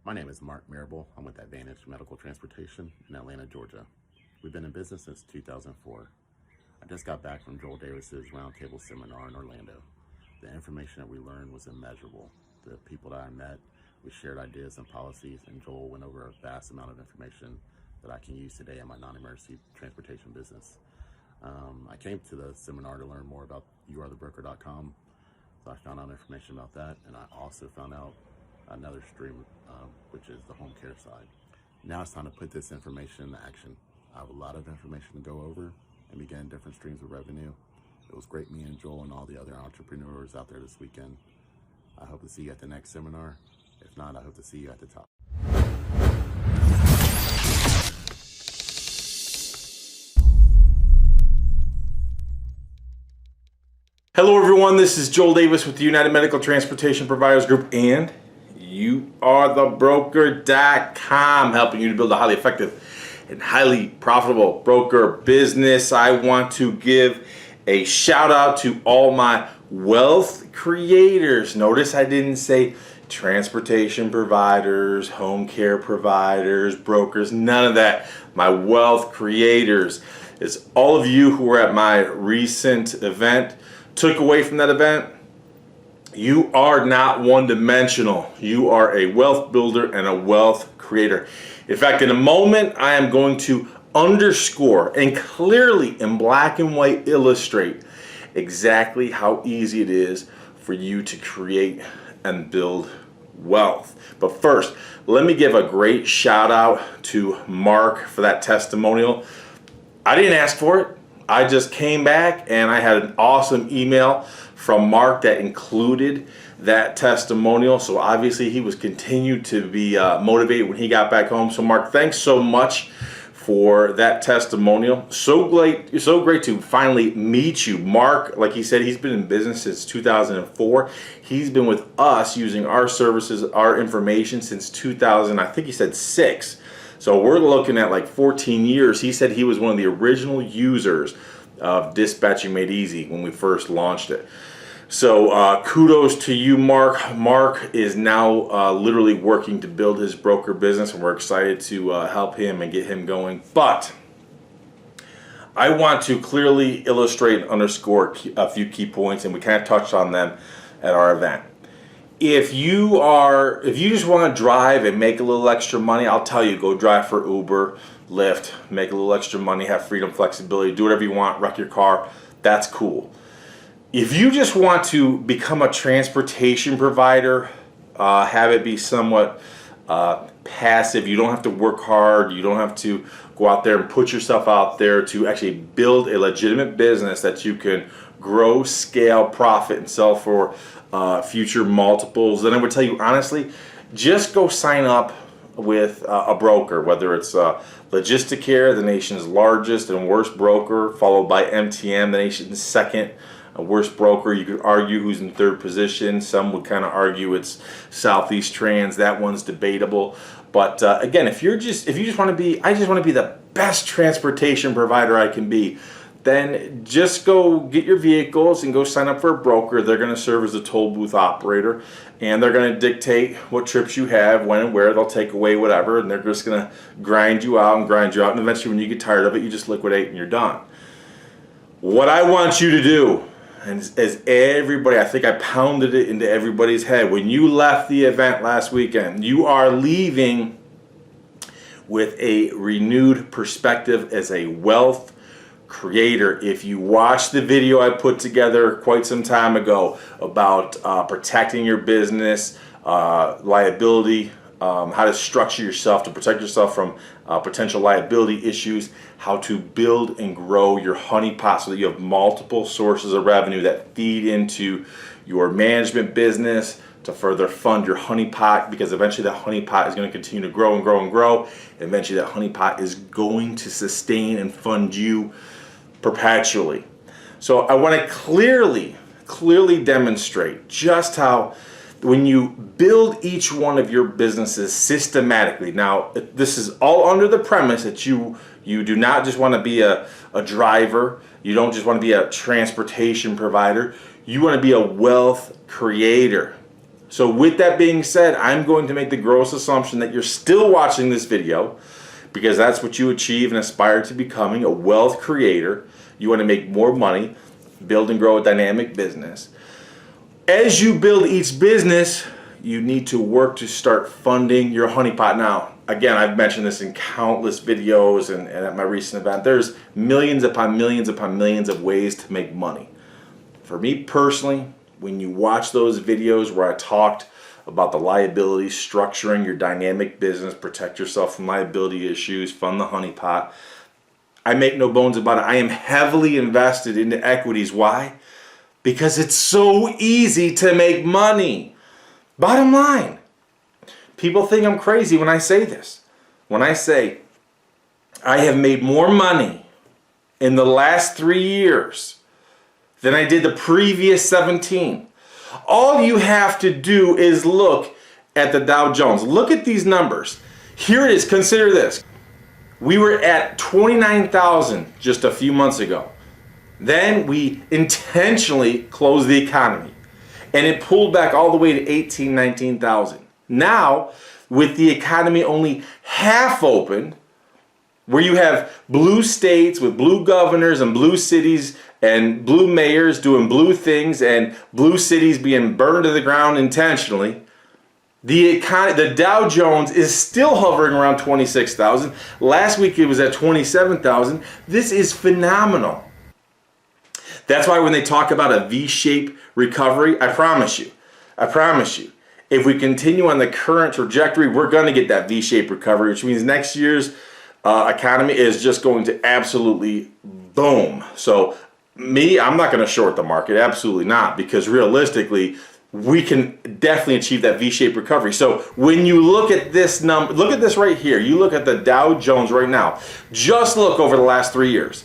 My name is Mark Marable. I'm with Advantage Medical Transportation in Atlanta, Georgia. We've been in business since 2004. I just got back from Joel Davis's roundtable seminar in Orlando. The information that we learned was immeasurable. The people that I met, we shared ideas and policies, and Joel went over a vast amount of information that I can use today in my non-emergency transportation business. I came to the seminar to learn more about youarethebroker.com. So I found out information about that, and I also found out another stream, which is the home care side. Now it's time to put this information into action. I have a lot of information to go over and begin different streams of revenue. It was great meeting Joel and all the other entrepreneurs out there this weekend. I hope to see you at the next seminar. If not, I hope to see you at the top. Hello everyone, this is Joel Davis with the United Medical Transportation Providers Group and youarethebroker.com, helping you to build a highly effective and highly profitable broker business. I want to give a shout out to all my wealth creators. Notice I didn't say transportation providers, home care providers, brokers, none of that. My wealth creators. It's all of you who were at my recent event. Took away from that event, you are not one-dimensional. You are a wealth builder and a wealth creator. In fact, in a moment, I am going to underscore and clearly in black and white illustrate exactly how easy it is for you to create and build wealth. But first, let me give a great shout out to Mark for that testimonial. I didn't ask for it. I just came back and I had an awesome email from Mark that included that testimonial. So obviously he was continued to be motivated when he got back home. So Mark, thanks so much for that testimonial. So great to finally meet you. Mark, like he said, he's been in business since 2004. He's been with us using our services, our information since 2000, I think he said 6. So we're looking at like 14 years. He said he was one of the original users of Dispatching Made Easy when we first launched it. So kudos to you, Mark. Mark is now literally working to build his broker business, and we're excited to help him and get him going. But I want to clearly illustrate and underscore a few key points, and we kind of touched on them at our event. If you just want to drive and make a little extra money, I'll tell you, go drive for Uber, Lyft, make a little extra money, have freedom, flexibility, do whatever you want, wreck your car. That's cool. If you just want to become a transportation provider, have it be somewhat passive, you don't have to work hard, you don't have to go out there and put yourself out there to actually build a legitimate business that you can grow, scale, profit, and sell for future multiples, then I would tell you honestly, just go sign up with a broker, whether it's Logisticare, the nation's largest and worst broker, followed by MTM, the nation's second worst broker. You could argue who's in third position. Some would kind of argue it's Southeast Trans. That one's debatable. But again, if you just want to be, I just want to be the best transportation provider I can be, then just go get your vehicles and go sign up for a broker. They're going to serve as a toll booth operator, and they're going to dictate what trips you have, when and where. They'll take away whatever, and they're just going to grind you out, and eventually when you get tired of it, you just liquidate and you're done. What I want you to do, and as everybody, I think I pounded it into everybody's head, when you left the event last weekend, you are leaving with a renewed perspective as a wealth creator. If you watch the video I put together quite some time ago about protecting your business, liability, how to structure yourself to protect yourself from potential liability issues, how to build and grow your honeypot so that you have multiple sources of revenue that feed into your management business to further fund your honeypot, because eventually that honeypot is going to continue to grow and grow and grow. Eventually that honeypot is going to sustain and fund you perpetually. So I want to clearly demonstrate just how when you build each one of your businesses systematically. Now, this is all under the premise that you do not just want to be a driver. You don't just want to be a transportation provider. You want to be a wealth creator. So with that being said, I'm going to make the gross assumption that you're still watching this video because that's what you achieve and aspire to becoming, a wealth creator. You want to make more money, build and grow a dynamic business. As you build each business, you need to work to start funding your honeypot. Now, again, I've mentioned this in countless videos and at my recent event. There's millions upon millions upon millions of ways to make money. For me personally, when you watch those videos where I talked about the liability, structuring your dynamic business, protect yourself from liability issues, fund the honeypot, I make no bones about it. I am heavily invested into equities. Why? Because it's so easy to make money. Bottom line, people think I'm crazy when I say this. When I say I have made more money in the last 3 years than I did the previous 17. All you have to do is look at the Dow Jones. Look at these numbers. Here it is. Consider this. We were at 29,000 just a few months ago. Then we intentionally closed the economy and it pulled back all the way to 18, 19,000. Now, with the economy only half open, where you have blue states with blue governors and blue cities and blue mayors doing blue things and blue cities being burned to the ground intentionally, the Dow Jones is still hovering around 26,000. Last week it was at 27,000. This is phenomenal. That's why when they talk about a V-shaped recovery, I promise you, if we continue on the current trajectory, we're going to get that V-shaped recovery, which means next year's economy is just going to absolutely boom. So I'm not going to short the market, absolutely not, because realistically, we can definitely achieve that V-shaped recovery. So when you look at this number, look at this right here. You look at the Dow Jones right now. Just look over the last 3 years.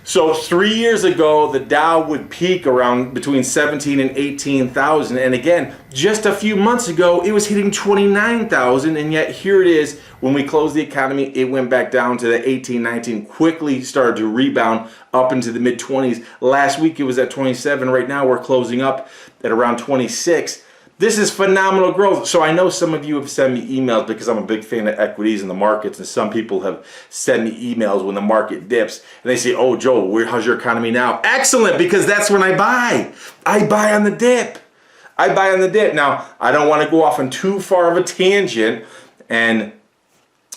So 3 years ago, the Dow would peak around between 17 and 18,000. And again, just a few months ago, it was hitting 29,000. And yet here it is, when we closed the economy, it went back down to the 18, 19, quickly started to rebound up into the mid 20s. Last week, it was at 27. Right now, we're closing up at around 26. This is phenomenal growth. So I know some of you have sent me emails because I'm a big fan of equities in the markets, and some people have sent me emails when the market dips and they say, "Oh, Joe, how's your economy now?" Excellent, because that's when I buy. I buy on the dip. Now, I don't want to go off on too far of a tangent and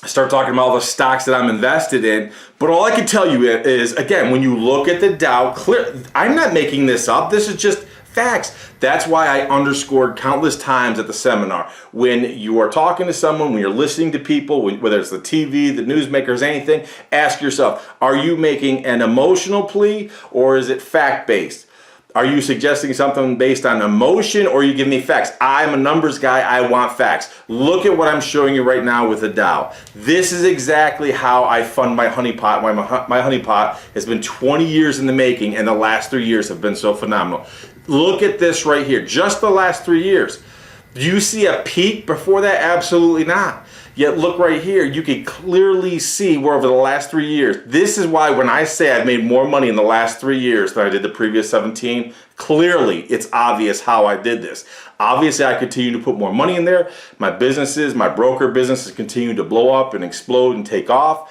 start talking about all the stocks that I'm invested in, but all I can tell you is, again, when you look at the Dow, I'm not making this up. This is just facts. That's why I underscored countless times at the seminar. When you are talking to someone, when you're listening to people, whether it's the TV, the newsmakers, anything, ask yourself, are you making an emotional plea or is it fact-based? Are you suggesting something based on emotion or are you giving me facts? I'm a numbers guy. I want facts. Look at what I'm showing you right now with the Dow. This is exactly how I fund my honeypot. My honeypot has been 20 years in the making, and the last 3 years have been so phenomenal. Look at this right here. Just the last 3 years. Do you see a peak before that? Absolutely not. Yet look right here. You can clearly see where over the last 3 years. This is why when I say I've made more money in the last 3 years than I did the previous 17, clearly it's obvious how I did this. Obviously, I continue to put more money in there. My broker businesses continue to blow up and explode and take off.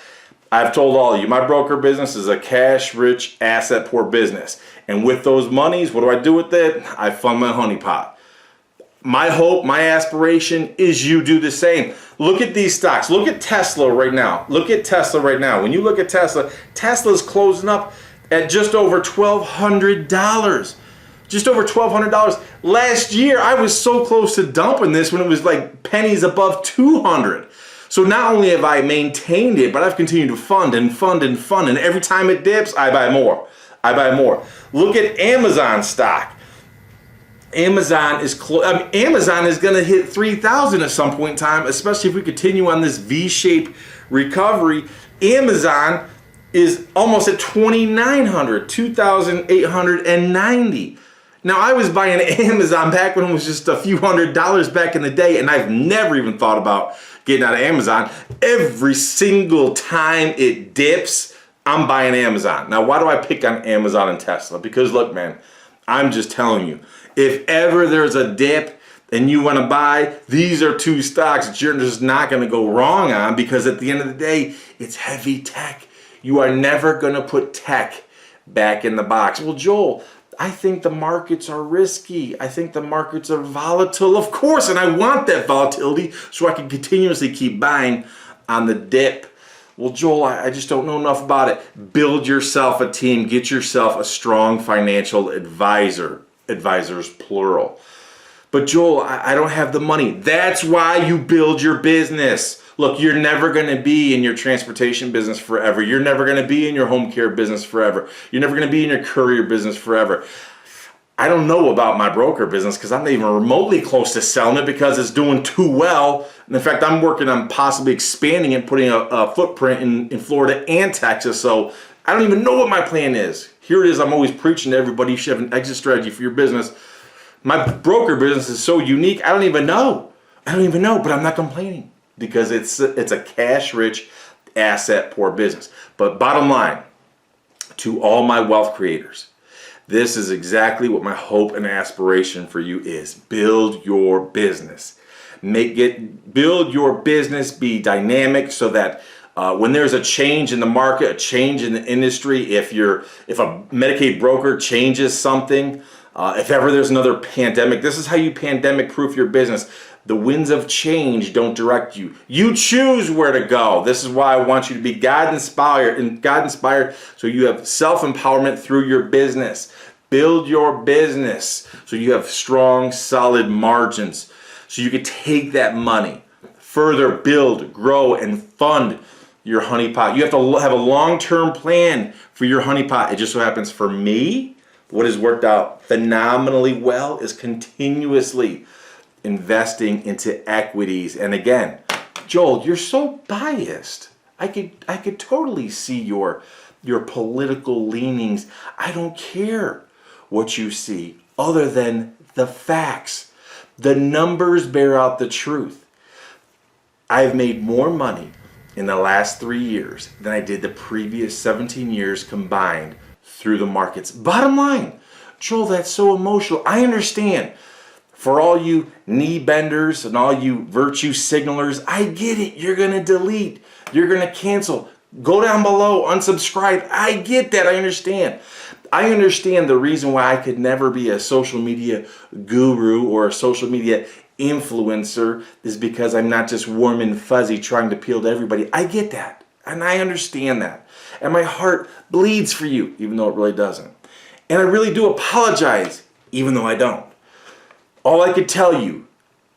I've told all of you, my broker business is a cash-rich, asset-poor business. And with those monies, what do I do with it? I fund my honeypot. My hope, my aspiration is you do the same. Look at these stocks. Look at Tesla right now. When you look at Tesla, Tesla's closing up at just over $1,200. Just over $1,200. Last year, I was so close to dumping this when it was like pennies above 200. So not only have I maintained it, but I've continued to fund. And every time it dips, I buy more. Look at Amazon stock. Amazon is going to hit 3,000 at some point in time, especially if we continue on this V-shaped recovery. Amazon is almost at 2,900, 2,890. Now, I was buying Amazon back when it was just a few $100s back in the day, and I've never even thought about getting out of Amazon. Every single time it dips, I'm buying Amazon. Now, why do I pick on Amazon and Tesla? Because look, man, I'm just telling you, if ever there's a dip and you want to buy, these are two stocks that you're just not going to go wrong on, because at the end of the day, it's heavy tech. You are never going to put tech back in the box. Well, Joel, I think the markets are risky. I think the markets are volatile, of course, and I want that volatility so I can continuously keep buying on the dip. Well, Joel, I just don't know enough about it. Build yourself a team. Get yourself a strong financial advisor. Advisors, plural. But Joel, I don't have the money. That's why you build your business. Look, you're never going to be in your transportation business forever. You're never going to be in your home care business forever. You're never going to be in your courier business forever. I don't know about my broker business because I'm not even remotely close to selling it because it's doing too well. And in fact, I'm working on possibly expanding it, putting a footprint in Florida and Texas. So I don't even know what my plan is. Here it is. I'm always preaching to everybody. You should have an exit strategy for your business. My broker business is so unique. I don't even know, but I'm not complaining because it's a cash-rich, asset-poor business. But bottom line, to all my wealth creators, this is exactly what my hope and aspiration for you is. Build your business. Build your business, be dynamic so that when there's a change in the market, a change in the industry, if a Medicaid broker changes something, if ever there's another pandemic, this is how you pandemic proof your business. The winds of change don't direct you. You choose where to go. This is why I want you to be God inspired so you have self-empowerment through your business. Build your business so you have strong, solid margins so you can take that money, further build, grow, and fund your honeypot. You have to have a long-term plan for your honeypot. It just so happens for me, what has worked out phenomenally well is continuously investing into equities. And again, Joel, you're so biased. I could totally see your political leanings. I don't care what you see other than the facts. The numbers bear out the truth. I've made more money in the last 3 years than I did the previous 17 years combined through the markets. Bottom line, Joel, that's so emotional. I understand. For all you knee benders and all you virtue signalers, I get it. You're going to delete. You're going to cancel. Go down below, unsubscribe. I get that. I understand. I understand the reason why I could never be a social media guru or a social media influencer is because I'm not just warm and fuzzy trying to appeal to everybody. I get that. And I understand that. And my heart bleeds for you, even though it really doesn't. And I really do apologize, even though I don't. All I could tell you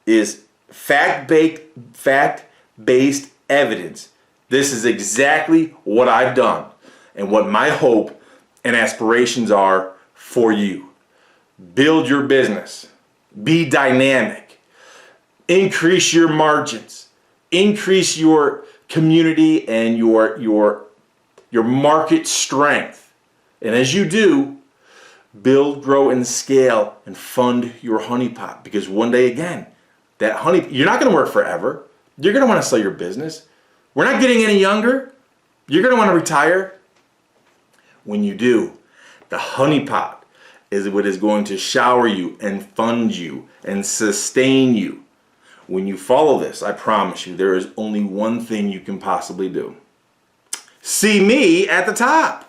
is fact-based evidence. This is exactly what I've done and what my hope and aspirations are for you. Build your business. Be dynamic. Increase your margins. Increase your community and your market strength. And as you do, build, grow, and scale and fund your honeypot. Because one day again, that honey, you're not going to work forever. You're going to want to sell your business. We're not getting any younger. You're going to want to retire. When you do, the honeypot is what is going to shower you and fund you and sustain you. When you follow this, I promise you, there is only one thing you can possibly do. See me at the top.